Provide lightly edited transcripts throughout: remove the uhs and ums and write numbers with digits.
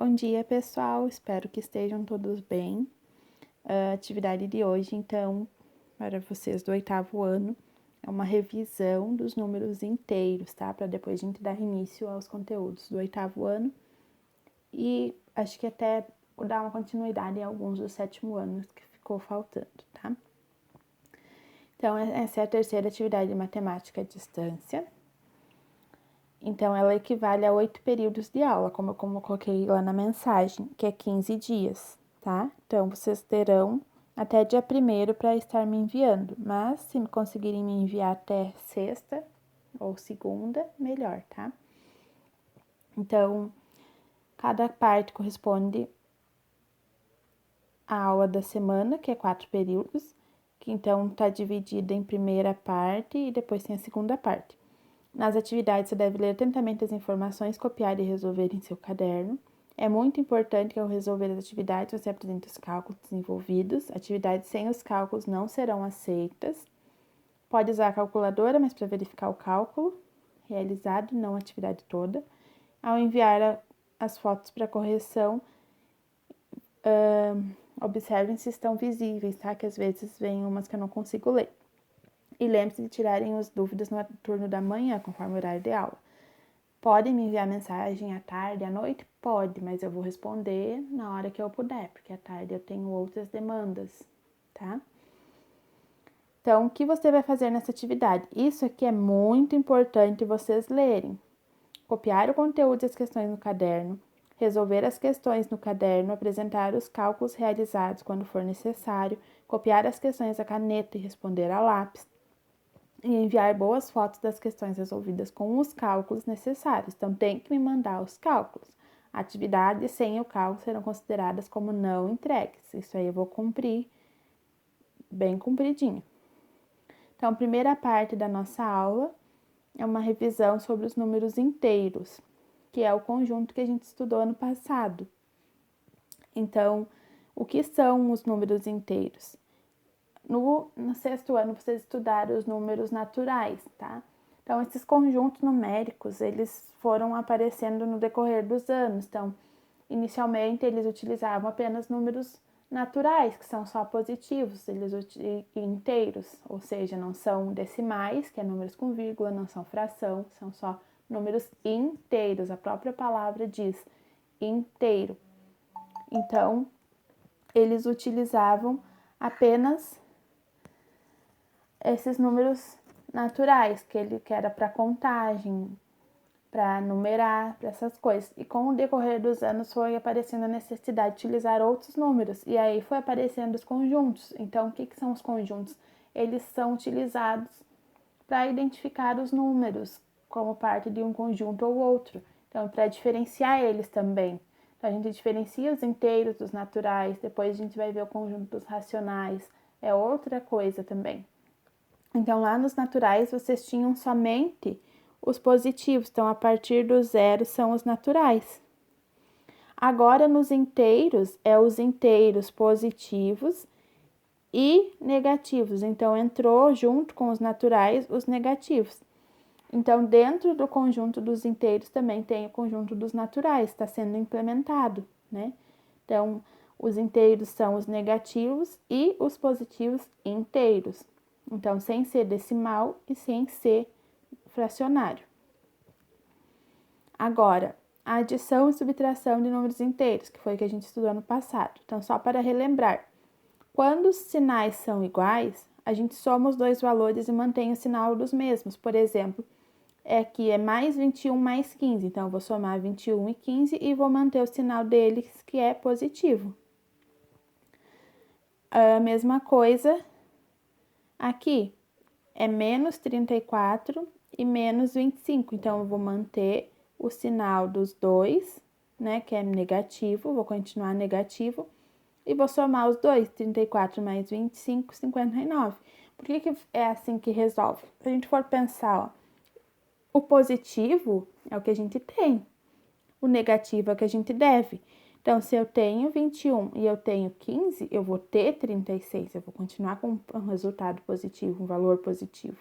Bom dia, pessoal. Espero que estejam todos bem. A atividade de hoje, então, para vocês do 8º ano, é uma revisão dos números inteiros, tá? Para depois a gente dar início aos conteúdos do 8º ano e acho que até dar uma continuidade em alguns do 7º ano que ficou faltando, tá? Então, essa é a terceira atividade de matemática à distância. Então, ela equivale a 8 períodos de aula, como eu coloquei lá na mensagem, que é 15 dias, tá? Então, vocês terão até dia 1º para estar me enviando, mas se conseguirem me enviar até sexta ou segunda, melhor, tá? Então, cada parte corresponde à aula da semana, que é 4 períodos, que então está dividida em primeira parte e depois tem a segunda parte. Nas atividades, você deve ler atentamente as informações, copiar e resolver em seu caderno. É muito importante que ao resolver as atividades, você apresente os cálculos desenvolvidos. Atividades sem os cálculos não serão aceitas. Pode usar a calculadora, mas para verificar o cálculo realizado, não a atividade toda. Ao enviar as fotos para correção, observem se estão visíveis, tá? Que às vezes vem umas que eu não consigo ler. E lembre-se de tirarem as dúvidas no turno da manhã, conforme o horário de aula. Podem me enviar mensagem à tarde, à noite? Pode, mas eu vou responder na hora que eu puder, porque à tarde eu tenho outras demandas, tá? Então, o que você vai fazer nessa atividade? Isso aqui é muito importante vocês lerem. Copiar o conteúdo das questões no caderno, resolver as questões no caderno, apresentar os cálculos realizados quando for necessário, copiar as questões à caneta e responder a lápis, e enviar boas fotos das questões resolvidas com os cálculos necessários. Então, tem que me mandar os cálculos. Atividades sem o cálculo serão consideradas como não entregues. Isso aí eu vou cumprir bem cumpridinho. Então, a primeira parte da nossa aula é uma revisão sobre os números inteiros, que é o conjunto que a gente estudou ano passado. Então, o que são os números inteiros? No 6º ano, vocês estudaram os números naturais, tá? Então, esses conjuntos numéricos, eles foram aparecendo no decorrer dos anos. Então, inicialmente, eles utilizavam apenas números naturais, que são só positivos, eles inteiros, ou seja, não são decimais, que é números com vírgula, não são fração, são só números inteiros. A própria palavra diz inteiro. Então, eles utilizavam apenas esses números naturais, que era para contagem, para numerar, para essas coisas. E com o decorrer dos anos foi aparecendo a necessidade de utilizar outros números, e aí foi aparecendo os conjuntos. Então, o que são os conjuntos? Eles são utilizados para identificar os números como parte de um conjunto ou outro. Então, para diferenciar eles também. Então, a gente diferencia os inteiros dos naturais, depois a gente vai ver o conjunto dos racionais, é outra coisa também. Então, lá nos naturais, vocês tinham somente os positivos. Então, a partir do 0 são os naturais. Agora, nos inteiros, é os inteiros positivos e negativos. Então, entrou junto com os naturais os negativos. Então, dentro do conjunto dos inteiros também tem o conjunto dos naturais, está sendo implementado, né? Então, os inteiros são os negativos e os positivos inteiros. Então, sem ser decimal e sem ser fracionário. Agora, a adição e subtração de números inteiros, que foi o que a gente estudou no passado. Então, só para relembrar, quando os sinais são iguais, a gente soma os dois valores e mantém o sinal dos mesmos. Por exemplo, aqui é mais 21 mais 15. Então, eu vou somar 21 e 15 e vou manter o sinal deles, que é positivo. A mesma coisa aqui é menos 34 e menos 25. Então, eu vou manter o sinal dos dois, né, que é negativo, vou continuar negativo, e vou somar os dois, 34 mais 25, 59. Por que é assim que resolve? Se a gente for pensar, ó, o positivo é o que a gente tem, o negativo é o que a gente deve. Então, se eu tenho 21 e eu tenho 15, eu vou ter 36, eu vou continuar com um resultado positivo, um valor positivo.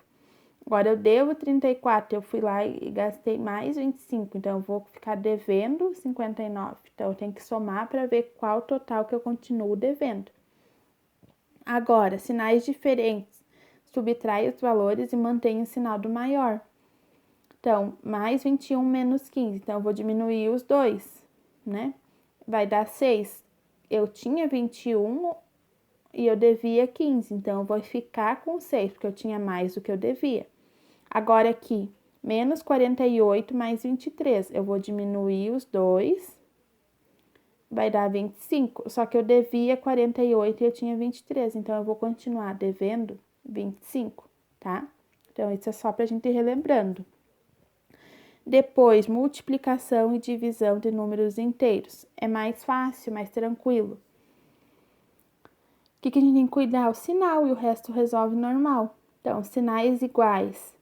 Agora, eu devo 34, eu fui lá e gastei mais 25, então eu vou ficar devendo 59. Então, eu tenho que somar para ver qual o total que eu continuo devendo. Agora, sinais diferentes. Subtrai os valores e mantém o sinal do maior. Então, mais 21 menos 15. Então, eu vou diminuir os dois, né? Vai dar 6. Eu tinha 21 e eu devia 15. Então, eu vou ficar com 6, porque eu tinha mais do que eu devia. Agora, aqui, menos 48 mais 23. Eu vou diminuir os dois. Vai dar 25. Só que eu devia 48 e eu tinha 23. Então, eu vou continuar devendo 25, tá? Então, isso é só pra gente ir relembrando. Depois, multiplicação e divisão de números inteiros. É mais fácil, mais tranquilo. O que a gente tem que cuidar? O sinal e o resto resolve normal. Então, sinais iguais,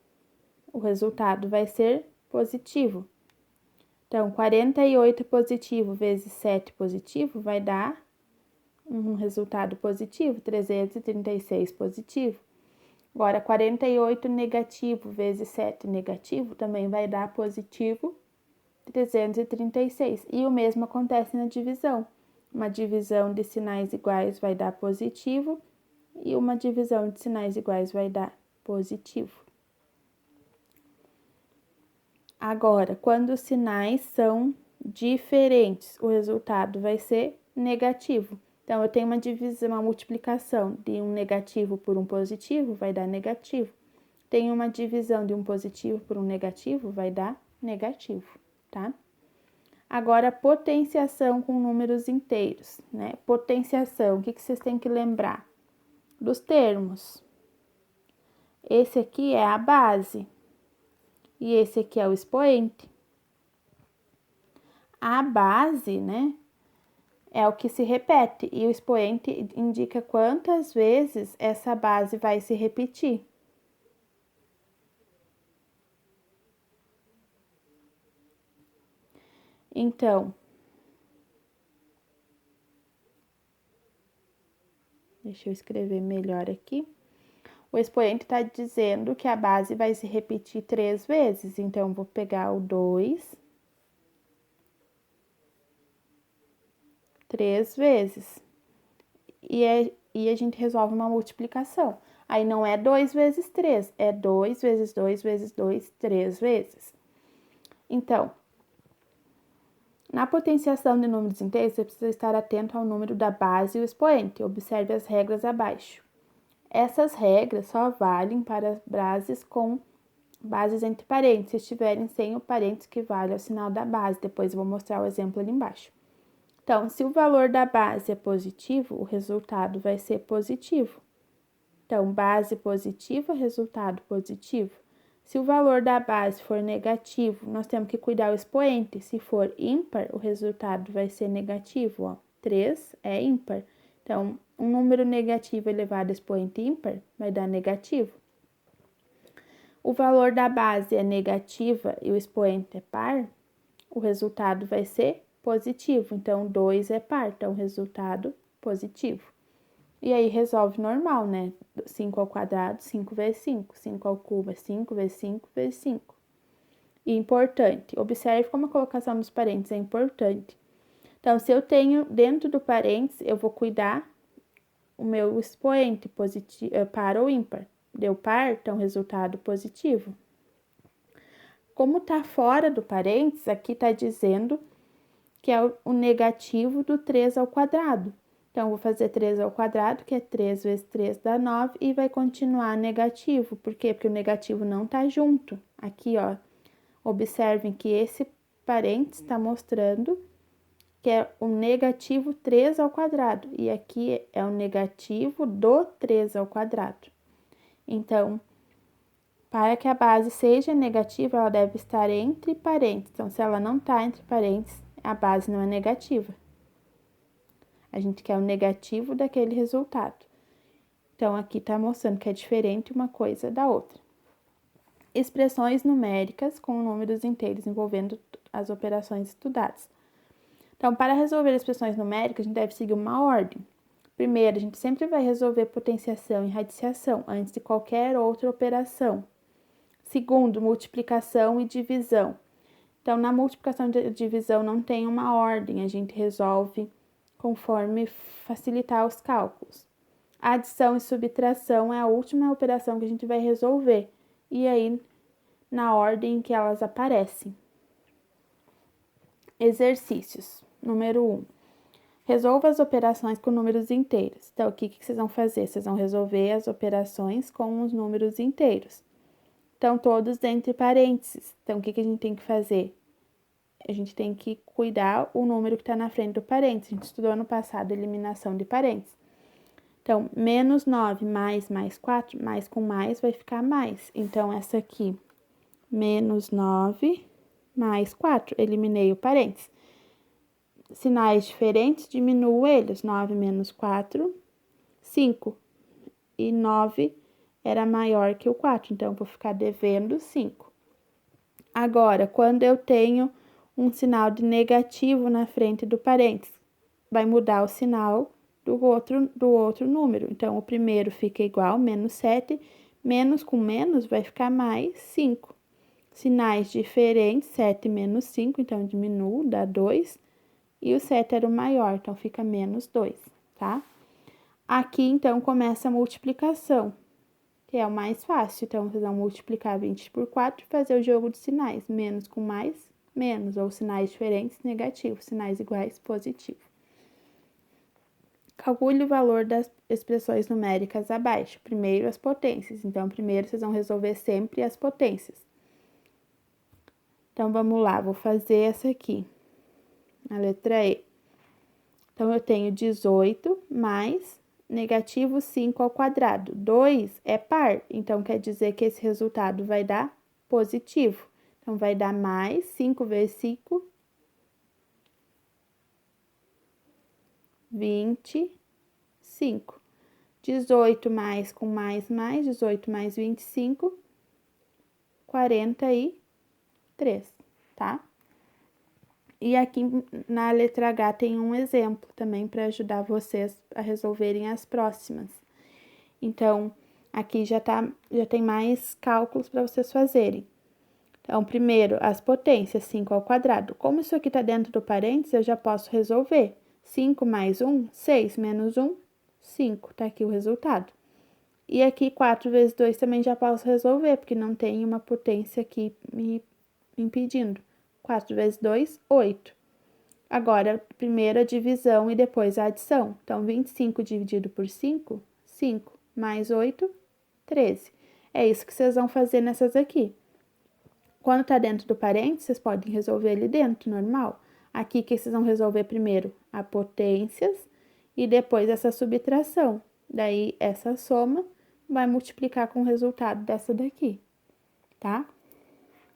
o resultado vai ser positivo. Então, 48 positivo vezes 7 positivo vai dar um resultado positivo, 336 positivo. Agora, 48 negativo vezes 7 negativo também vai dar positivo, 336. E o mesmo acontece na divisão. Uma divisão de sinais iguais vai dar positivo e uma divisão de sinais iguais vai dar positivo. Agora, quando os sinais são diferentes, o resultado vai ser negativo. Então, eu tenho uma divisão, uma multiplicação de um negativo por um positivo, vai dar negativo. Tenho uma divisão de um positivo por um negativo, vai dar negativo, tá? Agora, potenciação com números inteiros, né? Potenciação, o que vocês têm que lembrar? Dos termos. Esse aqui é a base e esse aqui é o expoente. A base, né, é o que se repete e o expoente indica quantas vezes essa base vai se repetir. Então, deixa eu escrever melhor aqui. O expoente está dizendo que a base vai se repetir 3 vezes. Então, vou pegar o 2, 3 vezes. E a gente resolve uma multiplicação. Aí, não é 2 vezes 3, é 2 vezes 2 vezes 2, 3 vezes. Então, na potenciação de números inteiros, você precisa estar atento ao número da base e o expoente. Observe as regras abaixo. Essas regras só valem para bases com bases entre parênteses, se estiverem sem o parênteses que vale ao sinal da base. Depois eu vou mostrar o exemplo ali embaixo. Então, se o valor da base é positivo, o resultado vai ser positivo. Então, base positiva, resultado positivo. Se o valor da base for negativo, nós temos que cuidar o expoente. Se for ímpar, o resultado vai ser negativo, ó. 3 é ímpar. Então, um número negativo elevado a expoente ímpar vai dar negativo. O valor da base é negativa e o expoente é par, o resultado vai ser positivo. Então, 2 é par, então, resultado positivo. E aí, resolve normal, né? 5 ao quadrado, 5 vezes 5. 5 ao cubo é 5 vezes 5 vezes 5. E importante, observe como a colocação dos parênteses é importante. Então, se eu tenho dentro do parênteses, eu vou cuidar o meu expoente positivo, par ou ímpar. Deu par, então, resultado positivo. Como tá fora do parênteses, aqui tá dizendo que é o negativo do 3 ao quadrado. Então, vou fazer 3 ao quadrado, que é 3 vezes 3 dá 9, e vai continuar negativo. Por quê? Porque o negativo não tá junto. Aqui, ó, observem que esse parênteses está mostrando que é o negativo 3 ao quadrado. E aqui é o negativo do 3 ao quadrado. Então, para que a base seja negativa, ela deve estar entre parênteses. Então, se ela não está entre parênteses, a base não é negativa. A gente quer o negativo daquele resultado. Então, aqui está mostrando que é diferente uma coisa da outra. Expressões numéricas com números inteiros envolvendo as operações estudadas. Então, para resolver expressões numéricas, a gente deve seguir uma ordem. Primeiro, a gente sempre vai resolver potenciação e radiciação antes de qualquer outra operação. Segundo, multiplicação e divisão. Então, na multiplicação e divisão não tem uma ordem, a gente resolve conforme facilitar os cálculos. A adição e subtração é a última operação que a gente vai resolver, e aí na ordem que elas aparecem. Exercícios. Número 1. Resolva as operações com números inteiros. Então, o que vocês vão fazer? Vocês vão resolver as operações com os números inteiros. Então, todos entre parênteses. Então, o que a gente tem que fazer? A gente tem que cuidar o número que está na frente do parênteses. A gente estudou ano passado eliminação de parênteses. Então, menos 9 mais 4, mais com mais vai ficar mais. Então, essa aqui, menos 9 mais 4, eliminei o parênteses. Sinais diferentes, diminuo eles. 9 menos 4, 5. E 9 era maior que o 4, então vou ficar devendo 5. Agora, quando eu tenho um sinal de negativo na frente do parênteses, vai mudar o sinal do outro número. Então, o primeiro fica igual, menos 7, menos com menos vai ficar mais 5. Sinais diferentes, 7 menos 5, então diminuo, dá 2. E o 7 era o maior, então fica menos 2, tá? Aqui, então, começa a multiplicação, que é o mais fácil. Então, vocês vão multiplicar 20 por 4 e fazer o jogo de sinais. Menos com mais, menos. Ou sinais diferentes, negativo. Sinais iguais, positivo. Calcule o valor das expressões numéricas abaixo. Primeiro, as potências. Então, primeiro, vocês vão resolver sempre as potências. Então, vamos lá. Vou fazer essa aqui. A letra E. Então, eu tenho 18 mais negativo 5 ao quadrado. 2 é par, então quer dizer que esse resultado vai dar positivo. Então, vai dar mais 5 vezes 5, 25. 18 mais com mais, 18 mais 25, 43, tá? E aqui na letra H tem um exemplo também para ajudar vocês a resolverem as próximas. Então, aqui já tem mais cálculos para vocês fazerem. Então, primeiro, as potências, 5 ao quadrado. Como isso aqui está dentro do parênteses, eu já posso resolver. 5 mais 1, 6, menos 1, 5. Tá aqui o resultado. E aqui, 4 vezes 2 também já posso resolver, porque não tem uma potência aqui me impedindo. 4 vezes 2, 8. Agora, primeiro a divisão e depois a adição. Então, 25 dividido por 5, 5. Mais 8, 13. É isso que vocês vão fazer nessas aqui. Quando tá dentro do parênteses, vocês podem resolver ali dentro, normal. Aqui que vocês vão resolver primeiro a potências e depois essa subtração. Daí, essa soma vai multiplicar com o resultado dessa daqui, tá?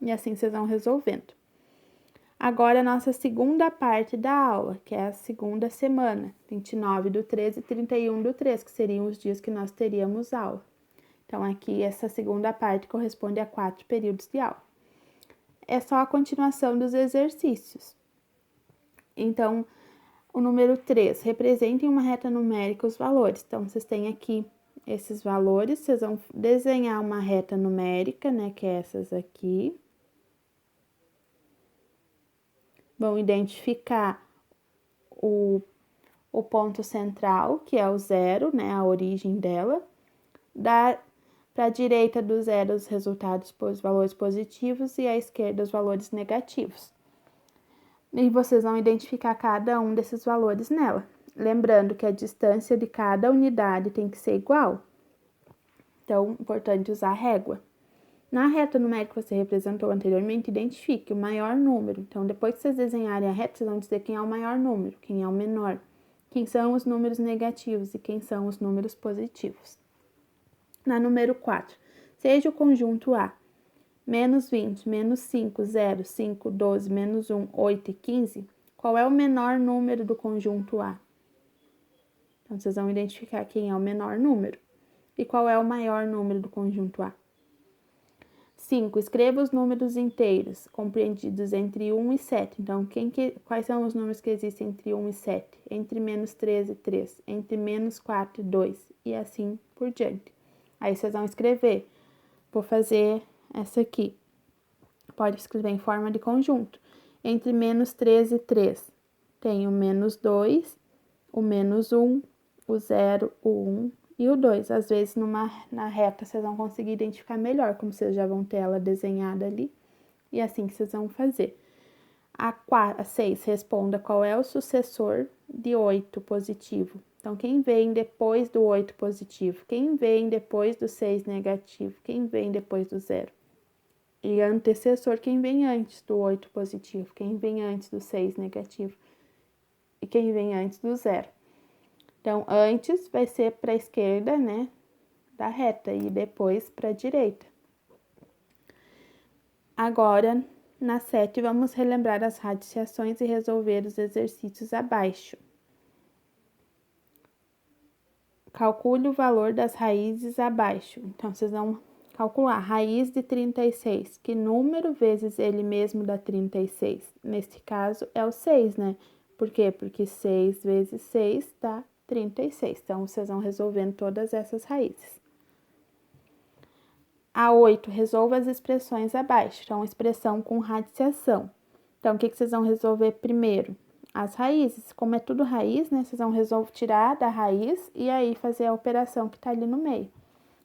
E assim vocês vão resolvendo. Agora, a nossa segunda parte da aula, que é a segunda semana, 29/13 e 31/3, que seriam os dias que nós teríamos aula. Então, aqui, essa segunda parte corresponde a 4 períodos de aula. É só a continuação dos exercícios. Então, o número 3, representa em uma reta numérica os valores. Então, vocês têm aqui esses valores, vocês vão desenhar uma reta numérica, né, que é essas aqui. Vão identificar o ponto central, que é o 0, né, a origem dela. Para a direita do 0, os resultados, os valores positivos, e à esquerda, os valores negativos. E vocês vão identificar cada um desses valores nela. Lembrando que a distância de cada unidade tem que ser igual. Então, importante usar a régua. Na reta numérica que você representou anteriormente, identifique o maior número. Então, depois que vocês desenharem a reta, vocês vão dizer quem é o maior número, quem é o menor, quem são os números negativos e quem são os números positivos. Na número 4, seja o conjunto A, menos 20, menos 5, 0, 5, 12, menos 1, 8 e 15, qual é o menor número do conjunto A? Então, vocês vão identificar quem é o menor número. E qual é o maior número do conjunto A? 5. Escreva os números inteiros, compreendidos entre 1 e 7. Então, quais são os números que existem entre 1 e 7? Entre menos 13 e 3, entre menos 4 e 2, e assim por diante. Aí, vocês vão escrever. Vou fazer essa aqui. Pode escrever em forma de conjunto. Entre menos 3 e 3, tem o menos 2, o menos 1, o 0, o 1 e o 2. Às vezes, na reta, vocês vão conseguir identificar melhor, como vocês já vão ter ela desenhada ali. E é assim que vocês vão fazer. A 6, responda qual é o sucessor de 8 positivo. Então, quem vem depois do 8 positivo? Quem vem depois do 6 negativo? Quem vem depois do 0? E antecessor, quem vem antes do 8 positivo? Quem vem antes do 6 negativo? E quem vem antes do 0? Então, antes vai ser para a esquerda, né, da reta, e depois para a direita. Agora, na 7, vamos relembrar as radiciações e resolver os exercícios abaixo. Calcule o valor das raízes abaixo. Então, vocês vão calcular raiz de 36. Que número vezes ele mesmo dá 36? Neste caso, é o 6, né? Por quê? Porque 6 vezes 6 dá 36. Então, vocês vão resolvendo todas essas raízes. A 8, resolva as expressões abaixo. Então, expressão com radiciação. Então, o que vocês vão resolver primeiro? As raízes. Como é tudo raiz, né? Vocês vão tirar da raiz e aí fazer a operação que tá ali no meio.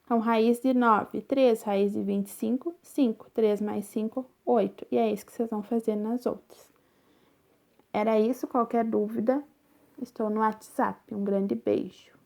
Então, raiz de 9, 3. Raiz de 25, 5. 3 mais 5, 8. E é isso que vocês vão fazer nas outras. Era isso. Qualquer dúvida, estou no WhatsApp. Um grande beijo.